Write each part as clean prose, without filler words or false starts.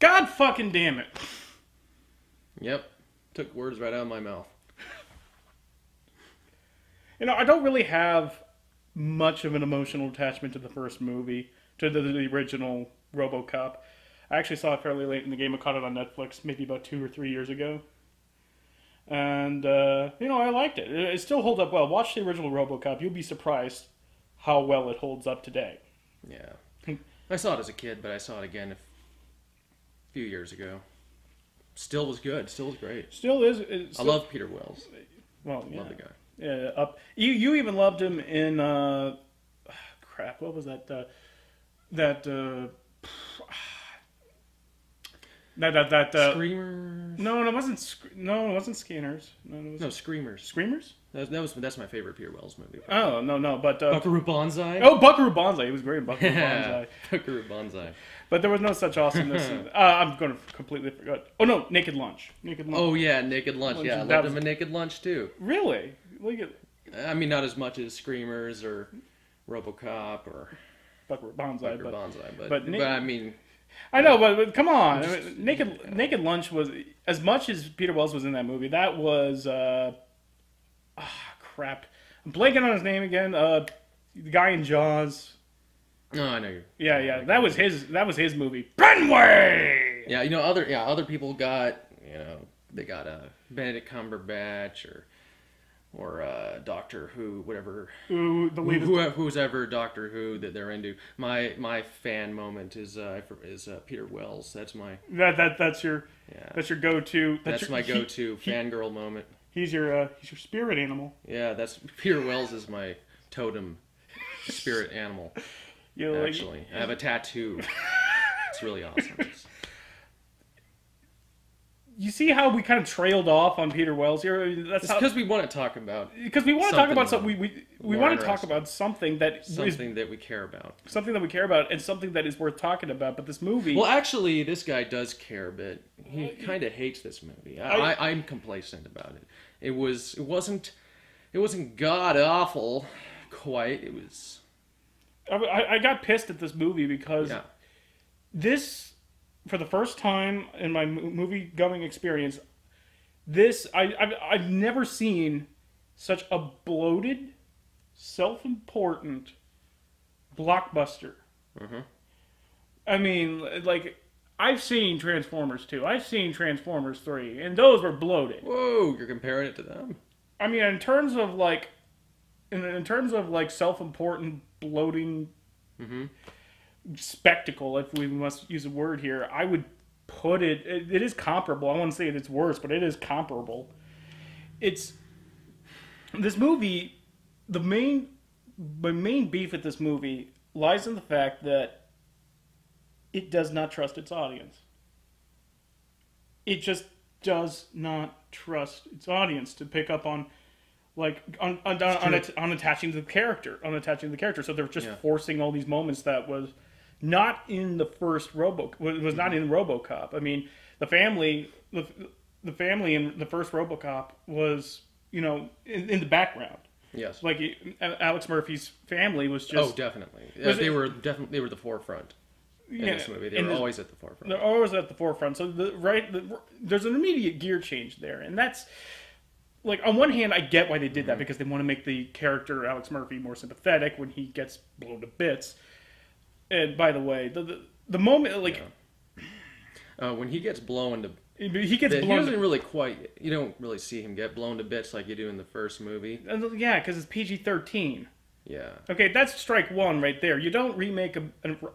God fucking damn it. Yep. Took words right out of my mouth. You know, I don't really have much of an emotional attachment to the first movie, to the original Robocop. I actually saw it fairly late in the game. I caught it on Netflix maybe about 2 or 3 years ago. And, you know, I liked it. It still holds up well. Watch the original Robocop. You'll be surprised how well it holds up today. Yeah. I saw it as a kid, but I saw it again a few years ago. Still was good. Still was great. Still is. I love Peter Wells. Well, yeah. Love the guy. Yeah, you even loved him in crap. What was that? Screamers. No, it wasn't. No, it wasn't Scanners. No, Screamers. Screamers. That's my favorite Peter Wells movie. Oh no, but Buckaroo Banzai. Oh, Buckaroo Banzai. He was great in Buckaroo Banzai. Buckaroo Banzai. But there was no such awesomeness. I'm going to completely forget. Oh no, Naked Lunch. Naked Lunch. Oh yeah, Naked Lunch. Yeah, I loved him in Naked Lunch too. Really? Look at. I mean, not as much as Screamers or RoboCop or Buckaroo Banzai, but I mean. I know, but come on. I mean, Naked Lunch was, as much as Peter Wells was in that movie, that was, crap. I'm blanking on his name again. The guy in Jaws. No, I know you. Yeah. That was his movie. Benway! Yeah, you know, other people got, you know, they got Benedict Cumberbatch or Doctor Who, whatever. Who's ever Doctor Who that they're into. My fan moment is Peter Wells. That's my that's your go-to. That's my go-to fangirl moment. He's your spirit animal. Yeah, that's Peter Wells is my totem spirit animal. Actually, I have a tattoo. It's really awesome. You see how we kind of trailed off on Peter Wells here? That's because we want to talk about. Because we want to talk about something. We want to talk about something that we care about. Something that we care about, and something that is worth talking about. But this movie. Well, actually, this guy does care, but he kind of hates this movie. I'm complacent about it. It wasn't god awful, quite. It was. I got pissed at this movie because this. For the first time in my movie-going experience, I've never seen such a bloated, self-important blockbuster. Mm-hmm. I mean, like, I've seen Transformers 2, I've seen Transformers 3, and those were bloated. Whoa, you're comparing it to them? I mean, in terms of self-important, bloating... Mm-hmm. spectacle, if we must use a word here, I would put it is comparable. I won't say it's worse, but it is comparable. It's this movie, my main beef with this movie lies in the fact that it does not trust its audience. It just does not trust its audience to pick up on attaching to the character. So they're just forcing all these moments that was not in the first not in RoboCop. I mean, the family in the first RoboCop was, you know, in the background. Yes. Like Alex Murphy's family was just. Oh, definitely. They were the forefront in this movie. They were always at the forefront. They're always at the forefront. So there's an immediate gear change there, and that's. Like, on one hand, I get why they did that, because they want to make the character, Alex Murphy, more sympathetic when he gets blown to bits. And, by the way, the moment, like... when he gets blown to... He doesn't really quite... You don't really see him get blown to bits like you do in the first movie. Yeah, because it's PG-13. Yeah. Okay, that's strike one right there. You don't remake a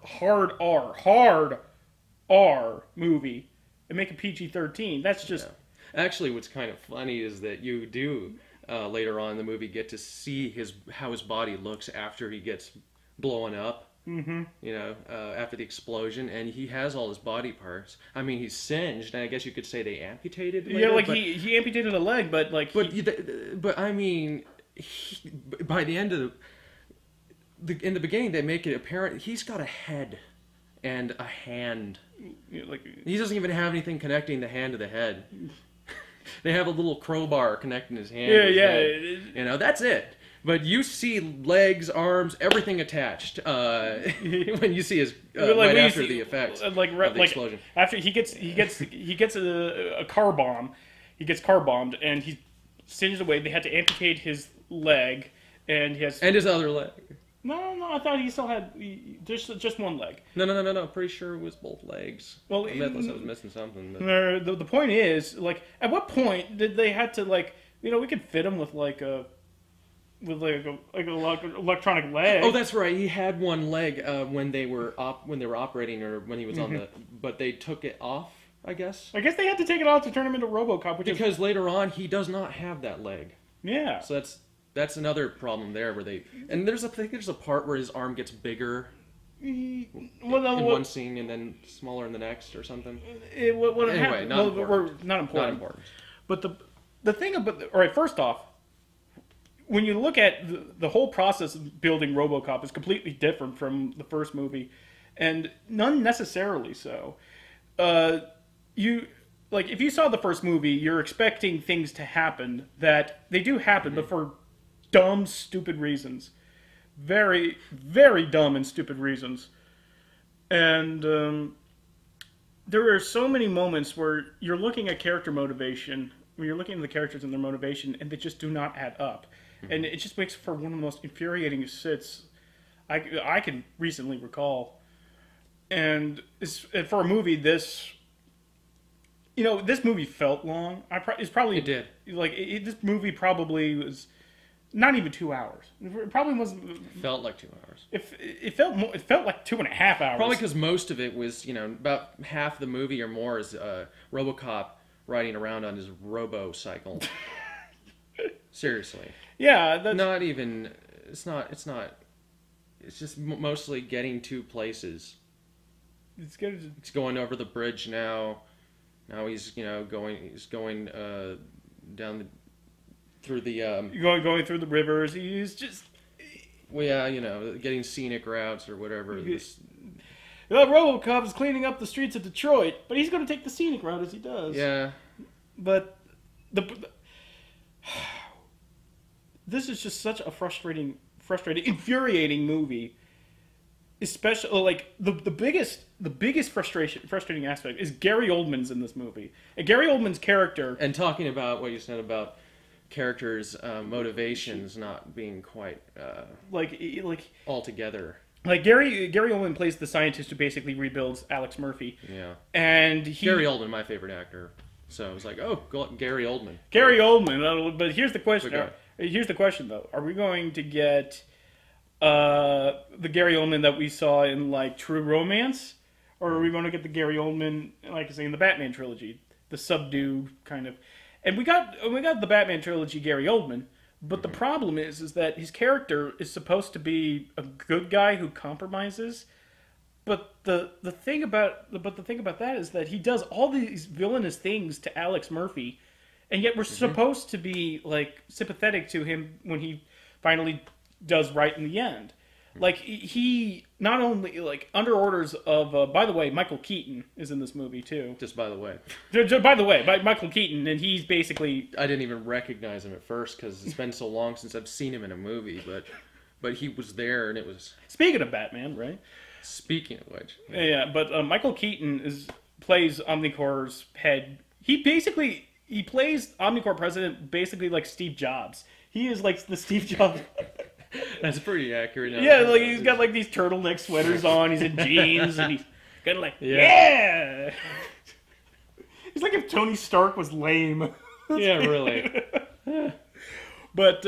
hard R movie and make a PG-13. That's just... Yeah. Actually, what's kind of funny is that you do later on in the movie get to see how his body looks after he gets blown up. Mm-hmm. You know, after the explosion, and he has all his body parts. I mean, he's singed, and I guess you could say they amputated. Later, he amputated a leg, but like. But I mean, by the end of in the beginning, they make it apparent he's got a head and a hand. He doesn't even have anything connecting the hand to the head. They have a little crowbar connecting his hand. Yeah. You know, that's it. But you see legs, arms, everything attached when you see his right after the effects of the explosion. After he gets a car bomb, he gets car bombed and he singes away. They had to amputate his leg, and he has his other leg. No, I thought he still had just one leg. No. Pretty sure it was both legs. Well, unless I was missing something. But... The point is, like, at what point did they have to, like, we could fit him with an electronic leg. Oh, that's right. He had one leg when they were operating, or when he was on the. But they took it off, I guess. I guess they had to take it off to turn him into Robocop, because later on he does not have that leg. Yeah. So that's another problem there, where they I think there's a part where his arm gets bigger in one scene and then smaller in the next or something. Anyway, not important. Not important. But the thing about all right, first off, when you look at the whole process of building Robocop is completely different from the first movie, and none necessarily so. If you saw the first movie, you're expecting things to happen that they do happen, but for dumb, stupid reasons. Very, very dumb and stupid reasons. And there are so many moments where you're looking at character motivation, where you're looking at the characters and their motivation, and they just do not add up. And it just makes for one of the most infuriating sits I can recently recall. And for a movie this movie felt long. It did. This movie probably was not even 2 hours. It probably wasn't. Felt like 2 hours. It felt like 2.5 hours. Probably because most of it was, about half the movie or more is RoboCop riding around on his robo-cycle. Seriously. Yeah. That's... Not even. It's not. It's just mostly getting to places. It's good. It's going over the bridge now. Now he's going. He's going down through the going through the rivers. He's just. Well, yeah, getting scenic routes or whatever. RoboCop is cleaning up the streets of Detroit, but he's going to take the scenic route as he does. Yeah. But this is just such a frustrating, infuriating movie. Especially the biggest frustrating aspect is Gary Oldman's in this movie. And Gary Oldman's character, and talking about what you said about characters' motivations not being quite all together. Like Gary Oldman plays the scientist who basically rebuilds Alex Murphy. Yeah. And Gary Oldman, my favorite actor. So I was like, oh, Gary Oldman. Gary Oldman. But here's the question. Here's the question, though. Are we going to get the Gary Oldman that we saw in True Romance, or are we going to get the Gary Oldman, like I say, in the Batman trilogy, the subdued kind of? And we got the Batman trilogy Gary Oldman, but the problem is that his character is supposed to be a good guy who compromises. But the thing about that is that he does all these villainous things to Alex Murphy, and yet we're supposed to be sympathetic to him when he finally does right in the end. He not only under orders of by the way, Michael Keaton is in this movie too. Just by the way. By the way, Michael Keaton, and he's basically I didn't even recognize him at first because it's been so long since I've seen him in a movie, but he was there and it was. Speaking of Batman, right? Speaking of which, yeah, but Michael Keaton plays Omnicorp's head. He plays Omnicorp president basically like Steve Jobs. He is like the Steve Jobs. That's pretty accurate. Yeah, he's got these turtleneck sweaters on. He's in jeans, and he's kind of yeah. He's like if Tony Stark was lame. Yeah, really. But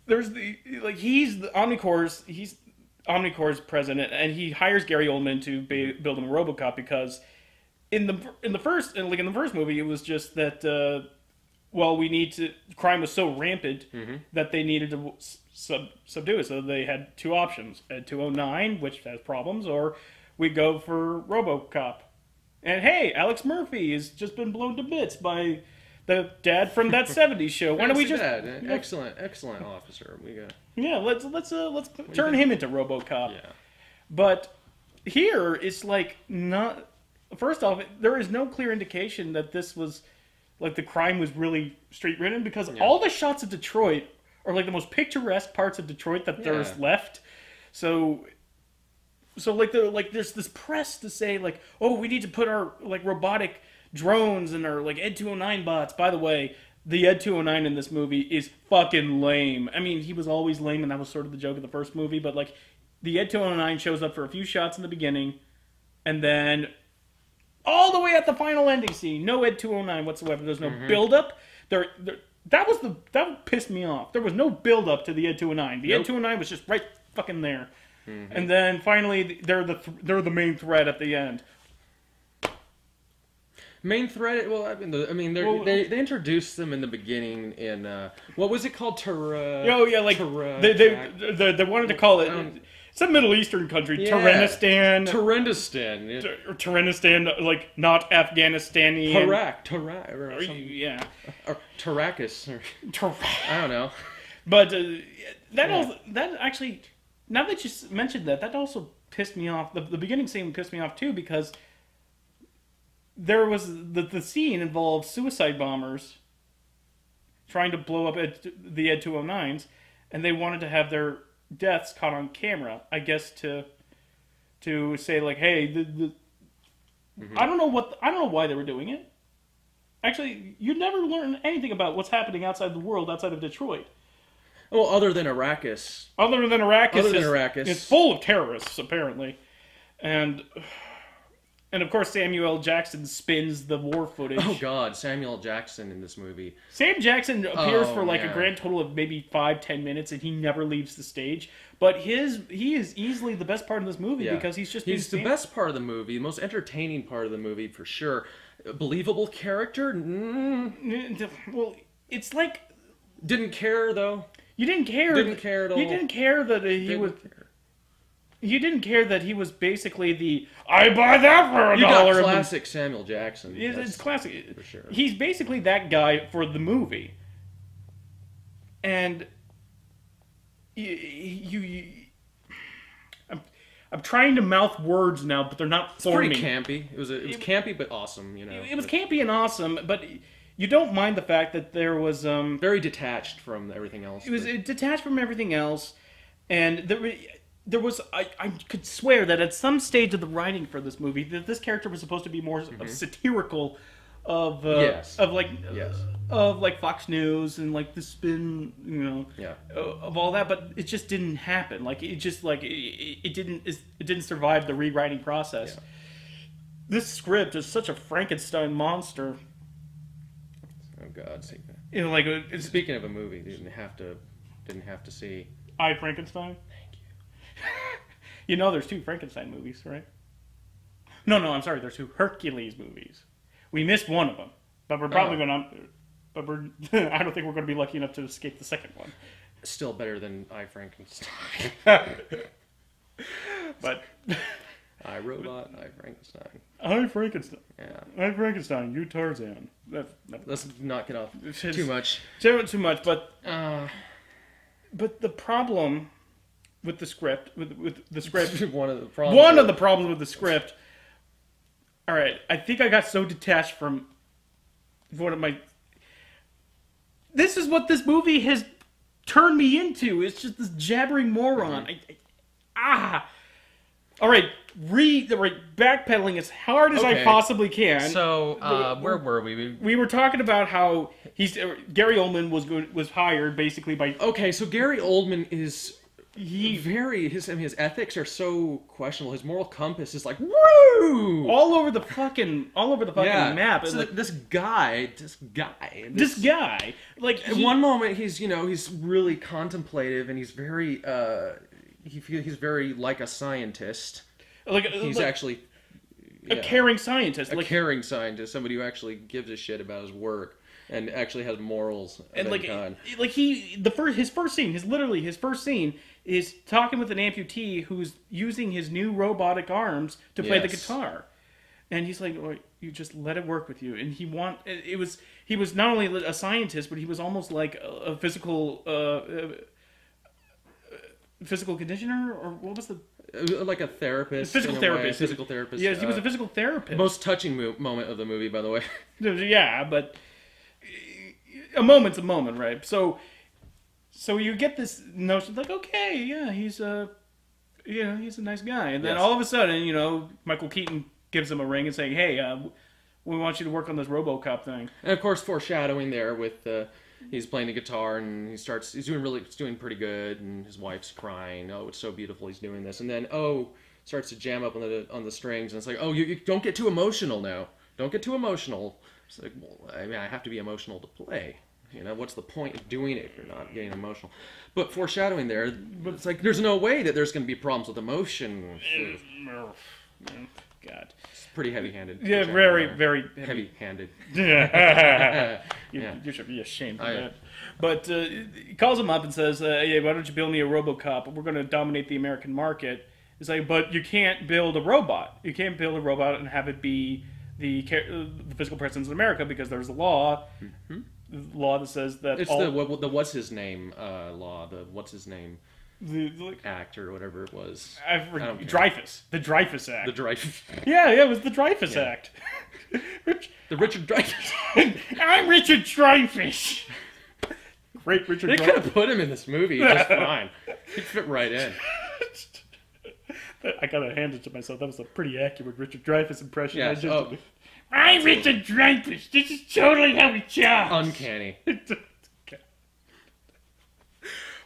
there's he's Omnicorp's president, and he hires Gary Oldman to build him a RoboCop because in the first movie it was just that. Crime was so rampant that they needed to subdue it. So they had two options: 209, which has problems, or we go for RoboCop. And hey, Alex Murphy has just been blown to bits by the dad from that '70s show. Why don't we just excellent officer? Let's turn him into RoboCop. Yeah. But here it's not. First off, there is no clear indication that this was like the crime was really street ridden, because all the shots of Detroit are like the most picturesque parts of Detroit that there's left. So like there's this press to say like, oh, we need to put our like robotic drones and our like Ed 209 bots. By the way, the Ed 209 in this movie is fucking lame. I mean, he was always lame, and that was sort of the joke of the first movie. But like, the Ed 209 shows up for a few shots in the beginning, and then all the way at the final ending scene, no Ed 209 whatsoever. There's no build up. That pissed me off. There was no build up to the Ed 209. The Ed 209 was just right fucking there. And then finally, they're the main threat at the end. Main threat. Well, they introduced them in the beginning in what was it called? They wanted to call it. It's a Middle Eastern country, Tehranistan. Tehranistan, like not Afghanistani. Yeah. Or Tarakis. I don't know. But that actually, now that you mentioned that also pissed me off. The beginning scene pissed me off too, because there was the scene involved suicide bombers trying to blow up the Ed 209s, and they wanted to have their deaths caught on camera, I guess, to say like, hey, I don't know why they were doing it. Actually, you never learn anything about what's happening outside the world, outside of Detroit. Well, other than Arrakis. It's full of terrorists, apparently. And of course, Samuel L. Jackson spins the war footage. Oh God, Samuel L. Jackson in this movie. Sam Jackson appears for like a grand total of maybe 5-10 minutes, and he never leaves the stage. But he is easily the best part of this movie, because he's the best part of the movie, the most entertaining part of the movie for sure. A believable character. Well, it's like didn't care though. You didn't care. Didn't care at all. You didn't care that he was. You didn't care that he was basically the I buy that for $1. You got classic Samuel Jackson. It's classic for sure. He's basically that guy for the movie, and I'm trying to mouth words now, but they're not forming. It's pretty campy. It was campy but awesome. It was campy and awesome, but you don't mind the fact that there was very detached from everything else. It was detached from everything else, and there was I could swear that at some stage of the writing for this movie, that this character was supposed to be more satirical of Fox News and like the spin, of all that, but it just didn't happen. Like it didn't survive the rewriting process. Yeah. This script is such a Frankenstein monster. Oh God! Speaking of a movie, you didn't have to see I, Frankenstein. There's 2 Frankenstein movies, right? No, I'm sorry. There's 2 Hercules movies. We missed one of them, but we're probably going to. But I don't think we're going to be lucky enough to escape the second one. Still better than I, Frankenstein. But I, Robot, I, Frankenstein. I, Frankenstein. Yeah. I, Frankenstein. You, Tarzan. Let's not get off too much. Too much, but the problem with the script, with the script, one of the problems with the script. All right, I think I got so detached from one of my. This is what this movie has turned me into. It's just this jabbering moron. All right, backpedaling as hard as I possibly can. So, where were we? We were talking about how Gary Oldman was hired basically by. Okay, so Gary Oldman is. His ethics are so questionable. His moral compass is like woo all over the fucking map. So this guy, like at one moment he's really contemplative and he's very he's very like a scientist. He's actually a caring scientist, caring scientist, somebody who actually gives a shit about his work and actually has morals. And his first scene is talking with an amputee who's using his new robotic arms to play the guitar, and he's like, "Oh, you just let it work with you." And he was not only a scientist, but he was almost like a physical conditioner, or what was the like a therapist, physical therapist. Physical therapist. Yes, he was a physical therapist. Most touching moment of the movie, by the way. Yeah, but a moment's a moment, right? So you get this notion like, okay, yeah, he's a nice guy, and then all of a sudden, Michael Keaton gives him a ring and saying, hey, we want you to work on this Robocop thing. And of course, foreshadowing there with he's playing the guitar and he's doing pretty good, and his wife's crying. Oh, it's so beautiful. He's doing this, and then starts to jam up on the strings, and it's like, oh, you don't get too emotional now. Don't get too emotional. It's like, well, I mean, I have to be emotional to play. What's the point of doing it if you're not getting emotional? But foreshadowing there, it's like there's no way that there's going to be problems with emotion. God. It's pretty heavy-handed. Yeah, very, very heavy-handed. Yeah. You should be ashamed of that. But he calls him up and says, hey, why don't you build me a Robocop? We're going to dominate the American market. He's like, but you can't build a robot. You can't build a robot and have it be the physical presence in America because there's a law. Mm-hmm. The law that says that it's the what's his name law, the what's his name act or whatever it was. Dreyfus, the Dreyfus Act. The Dreyfus. Yeah, it was the Dreyfus Act. The Richard Dreyfus. I'm Richard Dreyfus. Great Richard. They could have put him in this movie just fine. He'd fit right in. I gotta hand it to myself. That was a pretty accurate Richard Dreyfus impression. Yeah. I'm Richard Dreyfus. This is totally how we talk. Uncanny.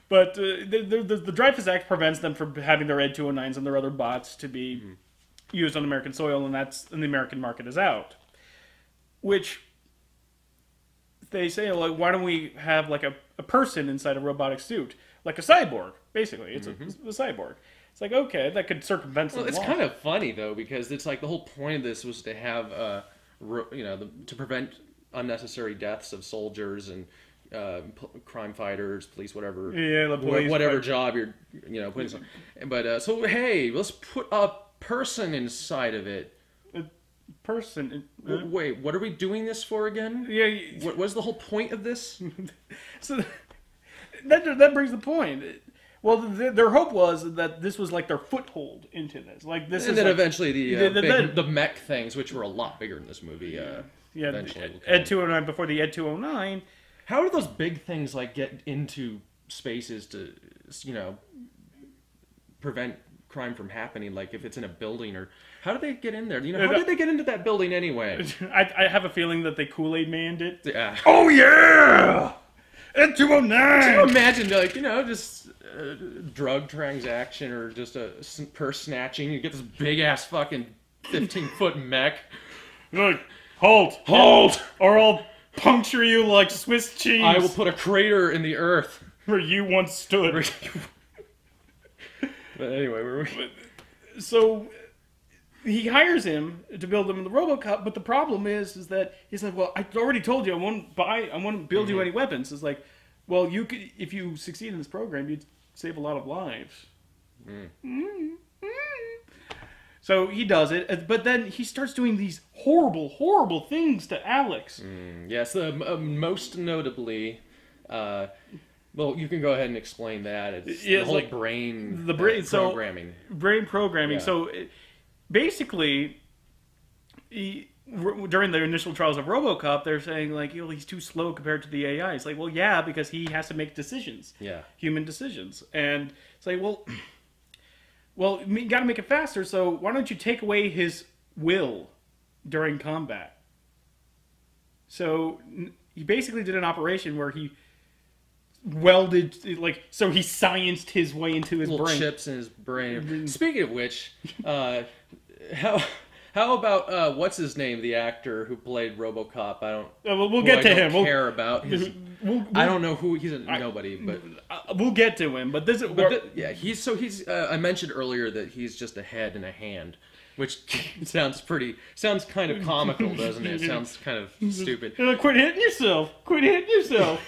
But the Dreyfus Act prevents them from having their Ed 209s and their other bots to be used on American soil, and the American market is out. Which they say, like, why don't we have like a person inside a robotic suit, like a cyborg? Basically, it's a cyborg. It's like, okay, that could circumvent some law. It's kind of funny though, because it's like the whole point of this was to have to prevent unnecessary deaths of soldiers and crime fighters, police, whatever. Yeah, the police, whatever job you're putting. But so hey, let's put a person inside of it. A person. Wait, what are we doing this for again? Yeah. What was the whole point of this? So that brings the point. Well, their hope was that this was like their foothold into this. Like this, and then eventually the mech things, which were a lot bigger in this movie. Eventually, Ed 209 before the Ed 209. How do those big things like get into spaces to prevent crime from happening? Like if it's in a building, or how do they get in there? How did they get into that building anyway? I have a feeling that they Kool-Aid Manned it. Yeah. Oh yeah. Ed 209. Can you imagine, just a drug transaction or just a purse snatching? You get this big ass fucking 15-foot mech. Like, halt, or I'll puncture you like Swiss cheese. I will put a crater in the earth where you once stood. But anyway, where were we? So he hires him to build him the Robocop, but the problem is that he's like, well, I already told you I won't build you any weapons. It's like, well, you could, if you succeed in this program, you'd save a lot of lives. So he does it, but then he starts doing these horrible, horrible things to Alex. Yes, most notably, well, you can go ahead and explain that. It's the whole brain programming. Brain programming. Yeah. So basically, during the initial trials of Robocop, they're saying like, he's too slow compared to the AI. It's like, well, yeah, because he has to make decisions. Yeah. Human decisions. And it's like, well, you got to make it faster, so why don't you take away his will during combat? So he basically did an operation where he welded, so he scienced his way into his little brain. Chips in his brain. Speaking of which, how about what's his name, the actor who played Robocop? We'll get to him. Care about his. I don't know who he's. Nobody, but we'll get to him. But he's. I mentioned earlier that he's just a head and a hand, which sounds kind of comical, doesn't it? It sounds kind of stupid. Quit hitting yourself. Quit hitting yourself.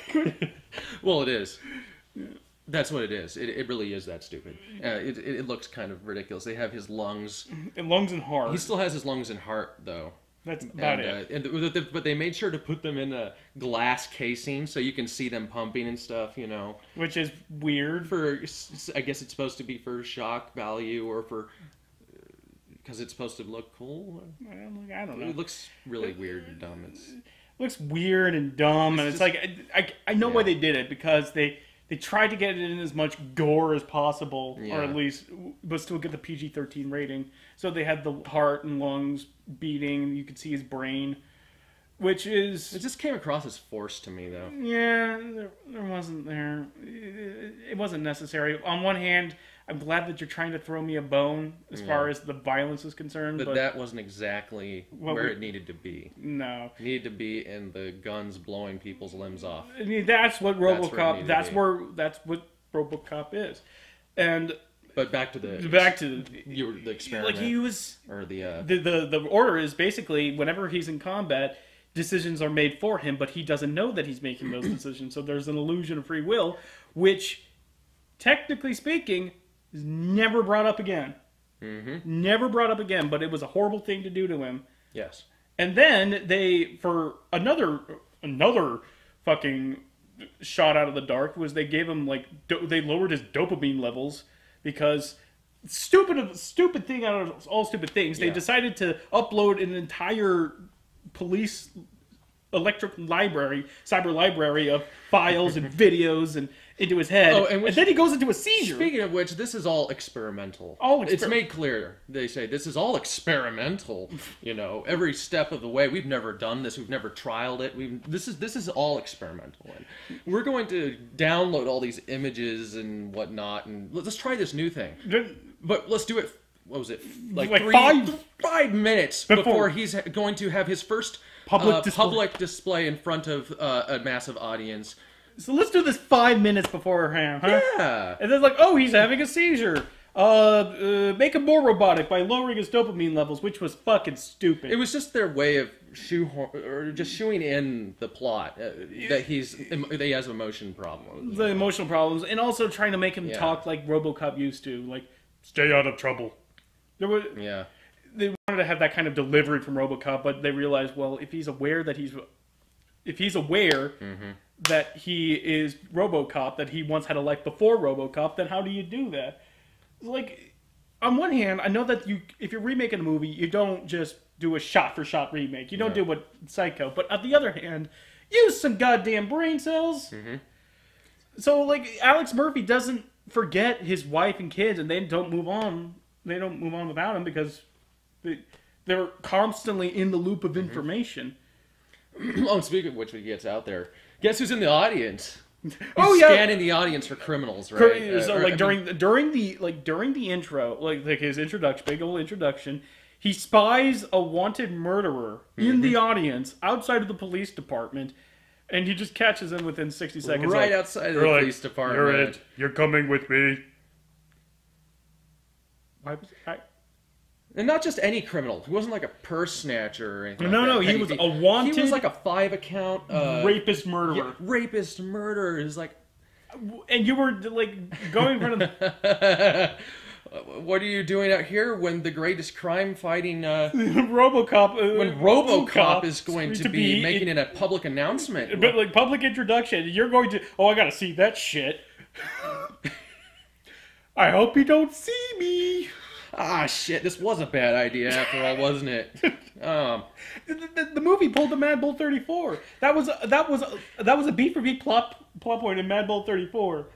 Well, it is. That's what it is. It really is that stupid. It looks kind of ridiculous. They have his lungs. And lungs and heart. He still has his lungs and heart, though. That's about it. But they made sure to put them in a glass casing so you can see them pumping and stuff, Which is weird. I guess it's supposed to be for shock value or for... Because it's supposed to look cool. I don't know. It looks really weird and dumb. looks weird and dumb, and it's like I know why they did it, because they tried to get it in as much gore as possible, or at least, but still get the PG-13 rating. So they had the heart and lungs beating. You could see his brain, which is... It just came across as forced to me, though. Yeah, there wasn't there. It wasn't necessary. On one hand, I'm glad that you're trying to throw me a bone as far as the violence is concerned. But that wasn't exactly where it needed to be. No. It needed to be in the guns blowing people's limbs off. I mean, that's what Robocop... That's what Robocop is. And... But back to the experiment. Like, he was... Or the order is basically, whenever he's in combat, decisions are made for him, but he doesn't know that he's making those decisions. So there's an illusion of free will, which, technically speaking, is never brought up again. Never brought up again, but it was a horrible thing to do to him. Yes. And then they, for another fucking shot out of the dark, was they gave him, like, they lowered his dopamine levels, because stupid thing out of all stupid things, they decided to upload an entire police cyber library of files and videos and into his head, and then he goes into a seizure. Speaking of which, this is all experimental. It's made clear. They say this is all experimental. You know, every step of the way. We've never done this. We've never trialed it. This is all experimental. And we're going to download all these images and whatnot, and let's try this new thing. But let's do it. What was it? Like 5 minutes before he's going to have his first public display in front of a massive audience. So let's do this 5 minutes beforehand, huh? Yeah. And then like, oh, he's having a seizure. Make him more robotic by lowering his dopamine levels, which was fucking stupid. It was just their way of shooing in the plot that he has emotion problems. The emotional problems, and also trying to make him talk like Robocop used to, like, stay out of trouble. They wanted to have that kind of delivery from Robocop, but they realized, well, if he's aware that that he is Robocop, that he once had a life before Robocop, then how do you do that? Like, on one hand, I know that if you're remaking a movie, you don't just do a shot-for-shot remake. You don't do what Psycho. But on the other hand, use some goddamn brain cells. So, like, Alex Murphy doesn't forget his wife and kids, and they don't move on. They don't move on without him because they're constantly in the loop of information. Oh, speaking of which, when he gets out there, guess who's in the audience? He's scanning the audience for criminals, right? So, during the intro, like his introduction, big old introduction, he spies a wanted murderer in the audience outside of the police department, and he just catches him within 60 seconds. Right outside of the police department. You're it. You're coming with me. Why was I? And not just any criminal. He wasn't like a purse snatcher or anything. No, he was a wanted... He was like a 5-account... rapist murderer. Yeah, rapist murderer is like... And you were, like, going in front of the... What are you doing out here when the greatest crime-fighting... Robocop... when Robocop is going to be making it a public announcement. But, like, public introduction. You're going to... Oh, I gotta see that shit. I hope you don't see me. Ah, shit, this was a bad idea after all, wasn't it? The movie pulled a Mad Bull 34. That was a beat-for-beat plot point in Mad Bull 34.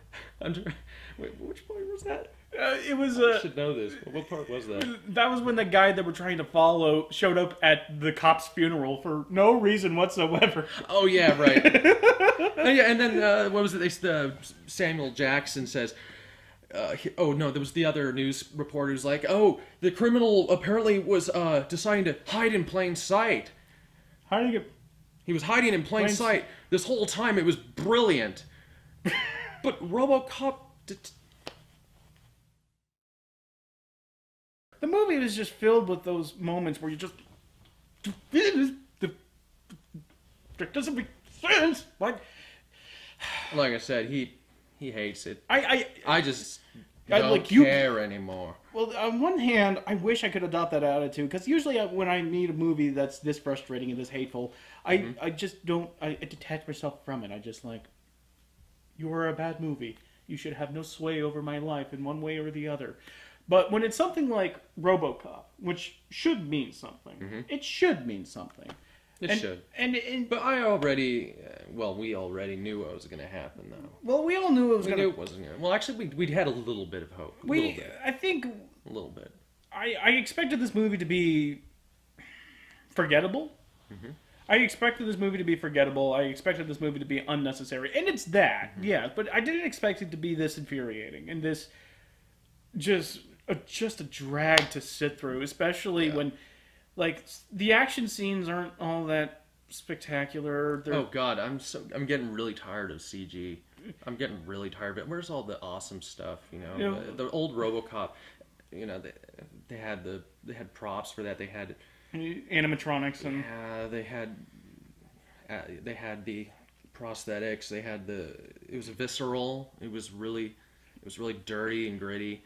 Wait, which point was that? It was... I should know this. What part was that? That was when the guy that we're trying to follow showed up at the cop's funeral for no reason whatsoever. Oh, yeah, right. And then, what was it? Samuel Jackson says... oh no, there was the other news reporters like, oh, the criminal apparently was deciding to hide in plain sight. He was hiding in plain sight. This whole time it was brilliant. But Robocop... The movie was just filled with those moments where you just... That doesn't make sense. What? Like I said, he hates it. I just don't care anymore. Well, on one hand, I wish I could adopt that attitude, because usually when I need a movie that's this frustrating and this hateful, I just don't... I detach myself from it. I just like, you are a bad movie. You should have no sway over my life in one way or the other. But when it's something like Robocop, which should mean something, it should mean something. It should. But I already, we already knew what was going to happen, though. Well, we all knew it was going to. We knew it wasn't going to. Well, actually, we'd had a little bit of hope. I think. A little bit. I expected this movie to be forgettable. Mm-hmm. I expected this movie to be forgettable. I expected this movie to be unnecessary. And it's that, yeah. But I didn't expect it to be this infuriating and this just a drag to sit through, especially when, like, the action scenes aren't all that spectacular. Oh God, I'm getting really tired of CG. I'm getting really tired of it. Where's all the awesome stuff? The old Robocop. They had props for that. They had animatronics and they had the prosthetics. They had it was visceral. It was really dirty and gritty.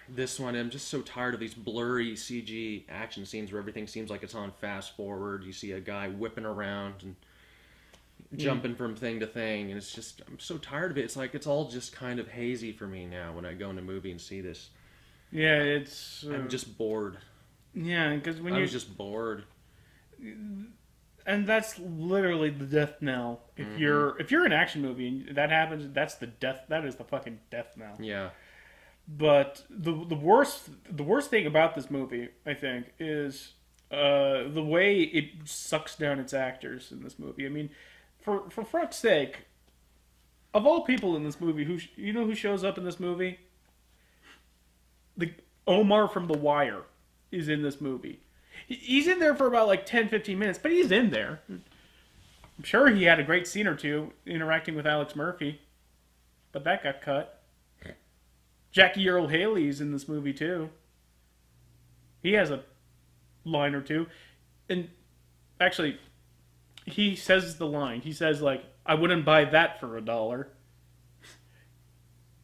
This one, I'm just so tired of these blurry CG action scenes where everything seems like it's on fast forward. You see a guy whipping around and jumping from thing to thing, and it's just, I'm so tired of it. It's like it's all just kind of hazy for me now when I go in a movie and see this. Yeah, it's... I'm just bored. Yeah, because when I was just bored. And that's literally the death knell. If you're an action movie and that happens, that's the death. That is the fucking death knell. Yeah. But the worst thing about this movie, I think, is the way it sucks down its actors in this movie. I mean, for fuck's sake, of all people in this movie, who shows up in this movie? The Omar from The Wire is in this movie. He's in there for about like 10-15 minutes, but he's in there. I'm sure he had a great scene or two interacting with Alex Murphy, but that got cut. Jackie Earle Haley's in this movie too. He has a line or two. And actually, he says the line. He says, like, I wouldn't buy that for $1.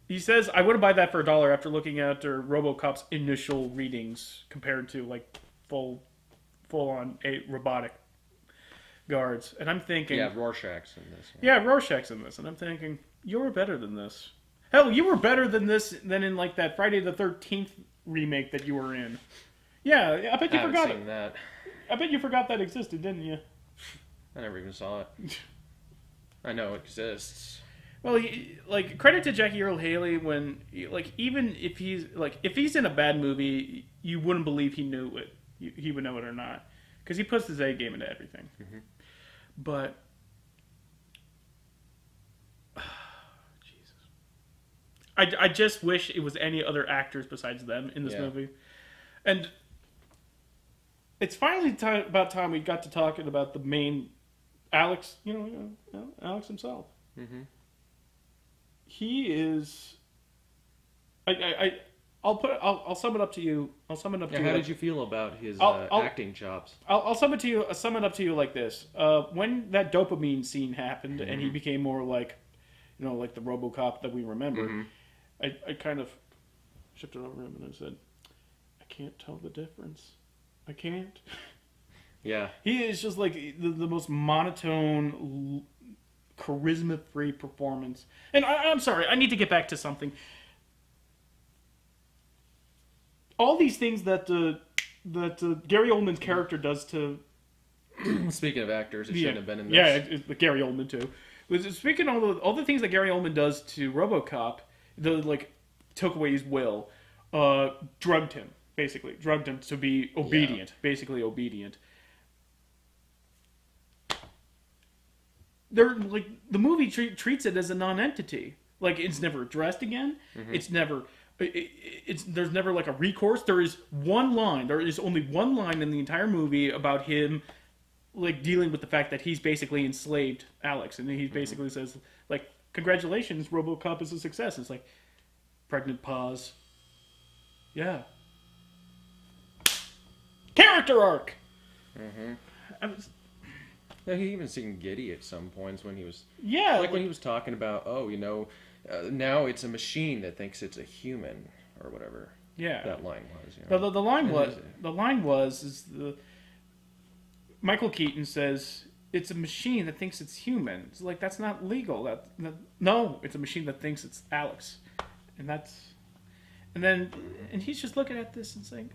He says, I wouldn't buy that for $1 after looking at Robocop's initial readings compared to, like, full-on robotic guards. And I'm thinking... Yeah, Rorschach's in this. Yeah, Rorschach's in this. And I'm thinking, you were better than this. Hell, you were better than this than in, like, that Friday the 13th remake that you were in. Yeah, I bet you forgot it. That. I bet you forgot that existed, didn't you? I never even saw it. I know it exists. Well, like, credit to Jackie Earle Haley when, like, even if he's in a bad movie, you wouldn't believe he knew it. He would know it or not. Because he puts his A game into everything. Mm-hmm. But... I just wish it was any other actors besides them in this movie. And it's finally about time we got to talking about the main Alex, Alex himself. Mm-hmm. He is... I'll sum it up to you. I'll sum it up to you. How did you feel about his acting chops? I'll sum it up to you like this. When that dopamine scene happened and he became more like, like the Robocop that we remember, I kind of shifted over him and I said, I can't tell the difference. I can't. Yeah. He is just like the most monotone, charisma-free performance. And I'm sorry, I need to get back to something. All these things that Gary Oldman's character does to... Speaking of actors, it shouldn't have been in this. Yeah, it's Gary Oldman too. Speaking of all the things that Gary Oldman does to RoboCop, took away his will, drugged him to be obedient, basically obedient. They're like the movie treats it as a non-entity. Like it's never addressed again. Mm-hmm. It's never. There's never like a recourse. There is one line. There is only one line in the entire movie about him, like dealing with the fact that he's basically enslaved Alex, and he basically says like, "Congratulations, RoboCop is a success." It's like pregnant pause. Yeah. Character arc. Mm-hmm. Yeah, he even seemed giddy at some points when he was... Yeah. Like when he was talking about, now it's a machine that thinks it's a human, or whatever. Yeah. That line was. The line was Michael Keaton says, it's a machine that thinks it's human. It's like, that's not legal. No, it's a machine that thinks it's Alex. And And he's just looking at this and saying,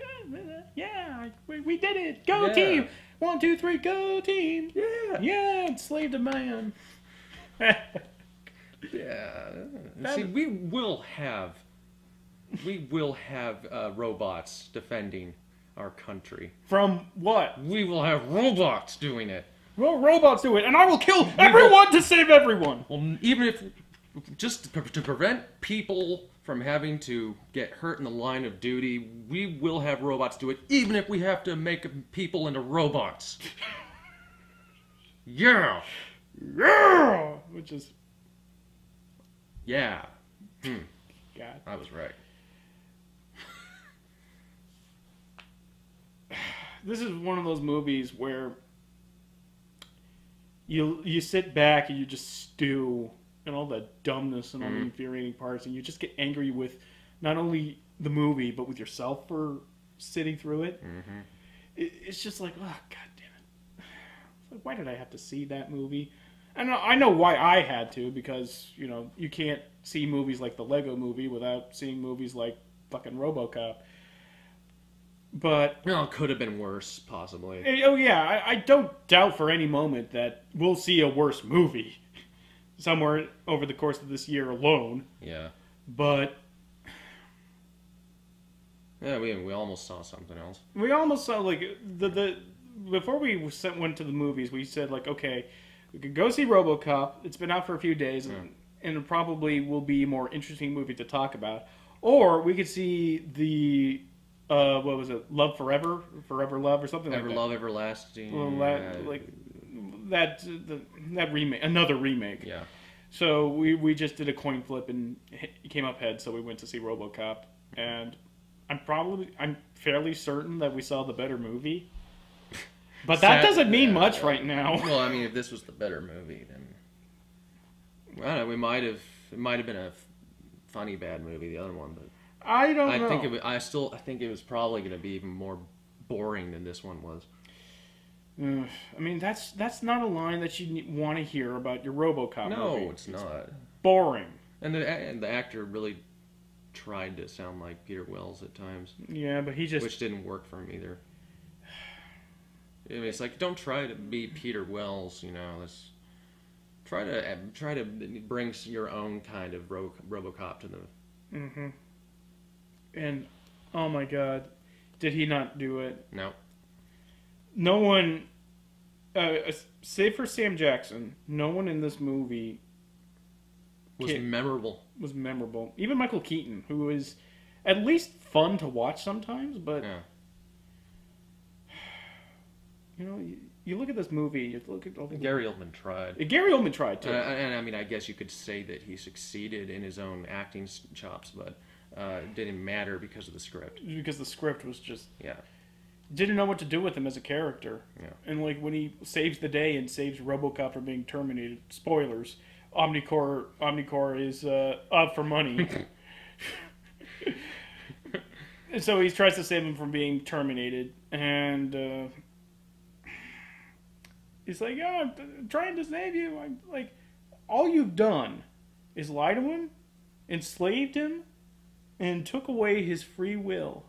yeah, we did it. Go Yeah. team. 1, 2, 3, go team. Yeah. Yeah, enslaved a man. Yeah. See, we will have robots defending our country. From what? We will have robots doing it. Well, robots do it, and I will kill everyone to save everyone. Well, even if just to prevent people from having to get hurt in the line of duty, we will have robots do it, even if we have to make people into robots. Yeah. Yeah. Which is... Yeah. God. I was right. This is one of those movies where you sit back and you just stew and all the dumbness and all the infuriating parts, and you just get angry with not only the movie but with yourself for sitting through it. It's just like, oh, god damn it! It's like, why did I have to see that movie? And I know why I had to, because you can't see movies like the Lego Movie without seeing movies like fucking Robocop. But Well, it could have been worse, possibly. oh yeah, I don't doubt for any moment that we'll see a worse movie somewhere over the course of this year alone. Yeah. But Yeah, we almost saw something else. we almost saw like the before we went to the movies, we said like, okay, we could go see Robocop. It's been out for a few days, and it probably will be a more interesting movie to talk about. Or we could see the what was it? Love Forever, Forever Love, or something like that. Ever Love Everlasting. Well, like that remake, another remake. Yeah. So we just did a coin flip and it came up heads. So we went to see RoboCop, and I'm fairly certain that we saw the better movie. But that doesn't mean much right now. Well, I mean, if this was the better movie, then I don't know. It might have been a funny bad movie. The other one, but I don't know. I think it was probably going to be even more boring than this one was. I mean, that's not a line that you want to hear about your RoboCop movie. No, it's not. Boring. And the actor really tried to sound like Peter Wells at times. Yeah, but which didn't work for him either. I mean, it's like, don't try to be Peter Wells, Let's try to bring your own kind of RoboCop to the. Mm-hmm. And oh my God, did he not do it? No. No one, save for Sam Jackson, no one in this movie was memorable. Even Michael Keaton, who is at least fun to watch sometimes, but. Yeah. You look at this movie. You look at all the... Gary Oldman tried. Gary Oldman tried too. And I mean, I guess you could say that he succeeded in his own acting chops, but it didn't matter because of the script. Because the script was just yeah, didn't know what to do with him as a character. Yeah. And like when he saves the day and saves RoboCop from being terminated. Spoilers: Omnicore is up for money. And so he tries to save him from being terminated, and. He's like, oh, I'm trying to save you. I'm like, all you've done is lie to him, enslaved him, and took away his free will.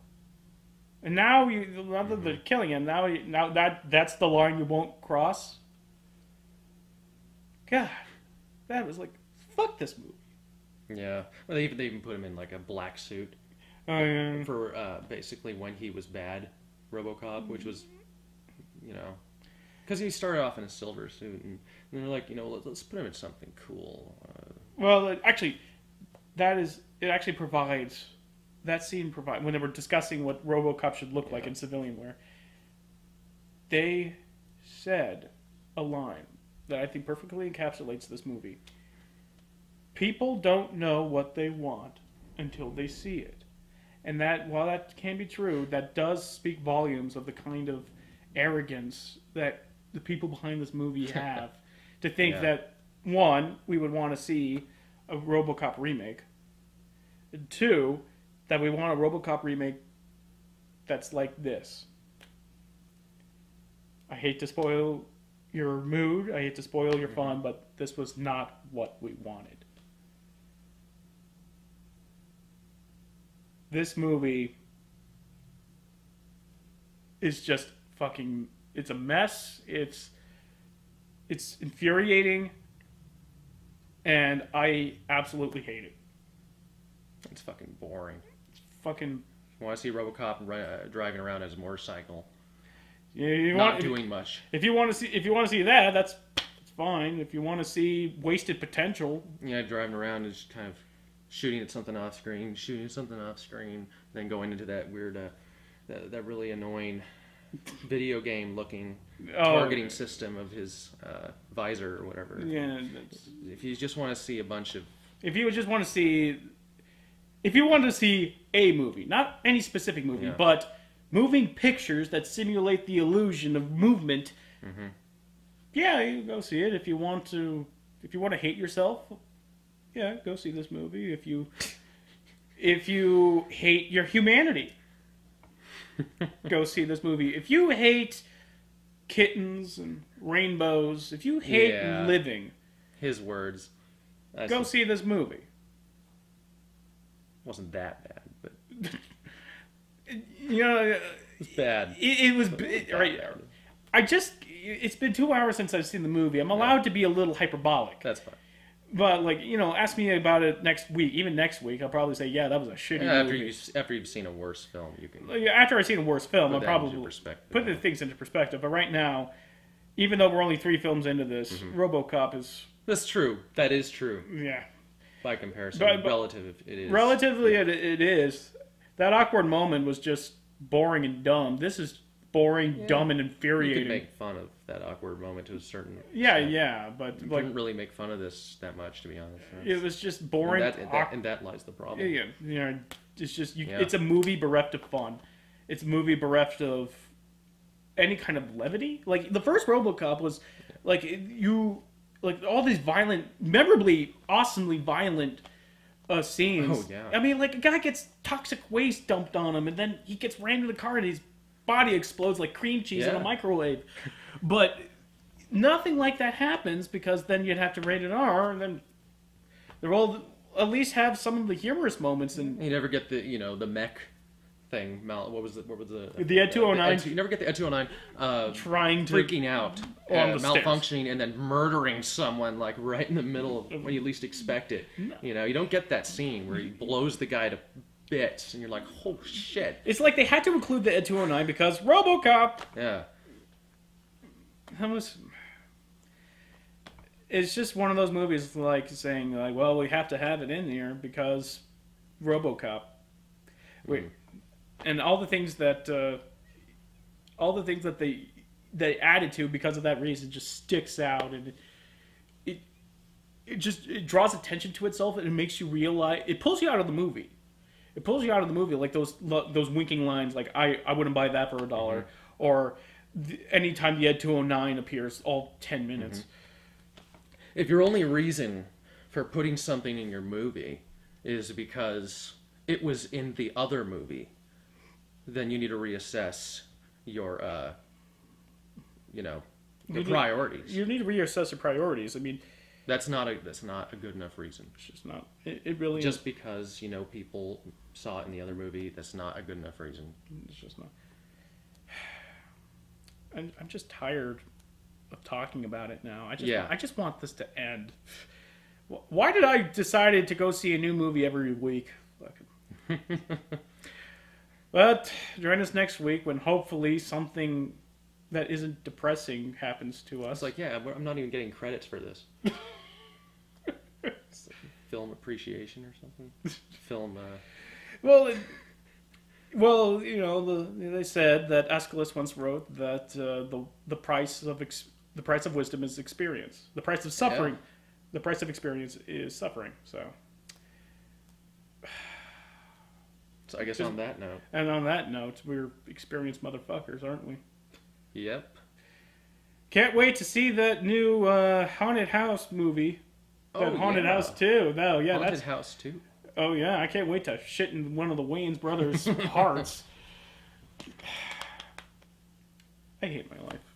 And now rather than killing him, now that's the line you won't cross. God, that was like, fuck this movie. Yeah. Well, they even put him in like a black suit for basically when he was bad, RoboCop, which was, because he started off in a silver suit, and they're like, let's put him in something cool. Well, it actually provides, that scene provides, when they were discussing what RoboCop should look like in civilian wear, they said a line that I think perfectly encapsulates this movie. People don't know what they want until they see it. And that, while that can be true, that does speak volumes of the kind of arrogance that the people behind this movie have to think that, one, we would want to see a RoboCop remake, and two, that we want a RoboCop remake that's like this. I hate to spoil your mood, I hate to spoil your fun, but this was not what we wanted. this movie is just fucking... It's a mess. It's infuriating. And I absolutely hate it. It's fucking boring. It's fucking... I want to see Robocop driving around as a motorcycle. Not doing much. If you want to see that, that's fine. If you want to see wasted potential, yeah, driving around is kind of shooting at something off screen, then going into that weird, that really annoying video game looking targeting system of his visor or whatever. Yeah. If you just want to see a bunch of, if you want to see a movie, not any specific movie, but moving pictures that simulate the illusion of movement. Mm-hmm. Yeah, you go see it. If you want to hate yourself, yeah, go see this movie. If you hate your humanity, go see this movie. If you hate kittens and rainbows, if you hate living, his words, go see this movie. Wasn't that bad, but you know, it was bad. It was right. It's been 2 hours since I've seen the movie. I'm allowed to be a little hyperbolic. That's fine. But, like, ask me about it next week. Even next week, I'll probably say, yeah, that was a shitty movie. After you've seen a worse film, you can... After I've seen a worse film, I'll probably put the things into perspective. But right now, even though we're only 3 films into this, Robocop is... That's true. That is true. Yeah. By comparison. But it is. Relatively, it is. That awkward moment was just boring and dumb. This is boring, dumb, and infuriating. You could make fun of that awkward moment to a certain extent. Yeah, but you couldn't really make fun of this that much, to be honest. It was just boring. And that lies the problem. Yeah, it's just it's a movie bereft of fun. It's a movie bereft of any kind of levity. Like the first RoboCop was like all these violent, memorably, awesomely violent scenes. Oh yeah. I mean, like a guy gets toxic waste dumped on him, and then he gets rammed in the car, and his body explodes like cream cheese in a microwave. But nothing like that happens, because then you'd have to rate it R, and then they're all at least have some of the humorous moments. And you never get the mech thing. What was the Ed 209? You never get the Ed 209 trying to freaking out, on the malfunctioning, stairs. And then murdering someone like right in the middle of when you least expect it. No. You don't get that scene where he blows the guy to bits, and you're like, oh shit. It's like they had to include the Ed 209 because RoboCop. Yeah. It's just one of those movies like saying like, well, we have to have it in here because RoboCop. And all the things that they added to because of that reason just sticks out, and it draws attention to itself, and it makes you realize, it pulls you out of the movie. It pulls you out of the movie, like those winking lines, like I wouldn't buy that for $1, or anytime the Ed 209 appears, all 10 minutes. If your only reason for putting something in your movie is because it was in the other movie, then you need to reassess your priorities. You need to reassess your priorities. I mean, that's not a good enough reason. It's just not. It really just because people saw it in the other movie, that's not a good enough reason. It's just not. I'm just tired of talking about it now. I just want this to end. Why did I decide to go see a new movie every week? But join us next week when hopefully something that isn't depressing happens to us. It's like, I'm not even getting credits for this. It's like film appreciation or something. Film. Well, they said that Aeschylus once wrote that the price of wisdom is experience. The price of suffering, the price of experience is suffering. So I guess on that note. And on that note, we're experienced motherfuckers, aren't we? Yep. Can't wait to see that new Haunted House movie. Haunted House 2. No, yeah, Haunted House 2. Oh yeah, I can't wait to shit in one of the Wayans brothers' hearts. I hate my life.